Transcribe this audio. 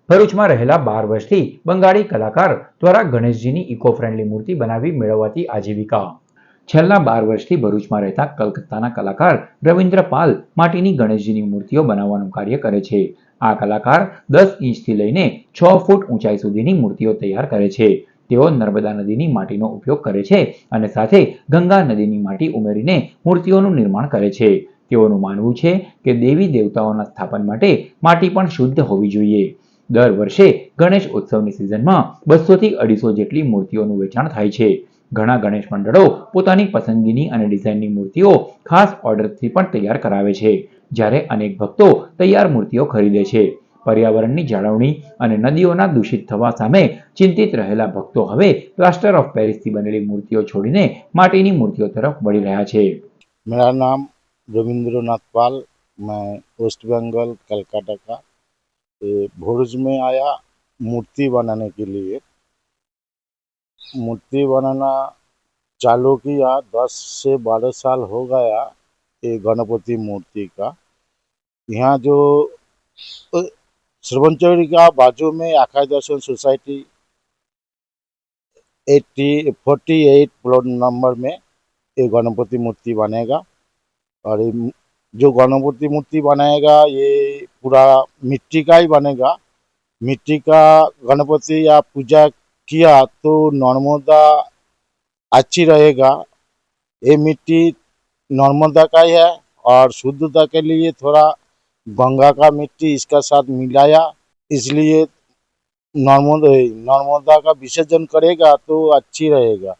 ભરૂચમાં રહેલા 12 વર્ષથી બંગાળી કલાકાર દ્વારા ગણેશજીની ઇકો ફ્રેન્ડલી મૂર્તિ બનાવી મેળવવાથી આજીવિકા. છેલ્લા 12 વર્ષથી ભરૂચમાં રહેતા કલકત્તાના કલાકાર રવિન્દ્ર પાલ માટીની ગણેશજીની મૂર્તિઓ બનાવવાનું કાર્ય કરે છે. આ કલાકાર 10 ઇંચથી લઈને 6 ફૂટ ઊંચાઈ સુધીની મૂર્તિઓ તૈયાર કરે છે. તેઓ નર્મદા નદીની માટીનો ઉપયોગ કરે છે અને સાથે ગંગા નદીની માટી ઉમેરીને મૂર્તિઓનું નિર્માણ કરે છે. તેઓનું માનવું છે કે દેવી દેવતાઓના સ્થાપન માટે માટી પણ શુદ્ધ હોવી જોઈએ. દર વર્ષે ગણેશ ઉત્સવની સિઝનમાં 200થી 250 જેટલી મૂર્તિઓનું વેચાણ થાય છે. ઘણા ગણેશ મંડળો પોતાની પસંદગીની અને ડિઝાઇનની મૂર્તિઓ ખાસ ઓર્ડરથી પણ તૈયાર કરાવે છે, જ્યારે અનેક ભક્તો તૈયાર મૂર્તિઓ ખરીદે છે. પર્યાવરણની જાળવણી અને નદીઓના દૂષિત થવા સામે ચિંતિત રહેલા ભક્તો હવે પ્લાસ્ટર ઓફ પેરિસથી બનેલી મૂર્તિઓ છોડીને માટીની મૂર્તિઓ તરફ વળી રહ્યા છે. मेरा नाम रविंद्रनाथ पाल, मैं वेस्ट बंगाल कलकत्ता का भोरज में आया मूर्ति बनाने के लिए। मूर्ति बनाना चालू किया, 10 से 12 साल हो गया ये गणपति मूर्ति का। यहाँ जो श्रवणचौरी का बाजू में आकाश दर्शन सोसाइटी 48 प्लॉट नंबर में ये गणपति मूर्ति बनेगा। और ये जो गणपति मूर्ति बनाएगा ये पूरा मिट्टी का ही बनेगा। मिट्टी का गणपति या पूजा किया तो नर्मदा अच्छी रहेगा। ये मिट्टी नर्मदा का ही है और शुद्धता के लिए थोड़ा गंगा का मिट्टी इसका साथ मिलाया, इसलिए नर्मदा का विसर्जन करेगा तो अच्छी रहेगा।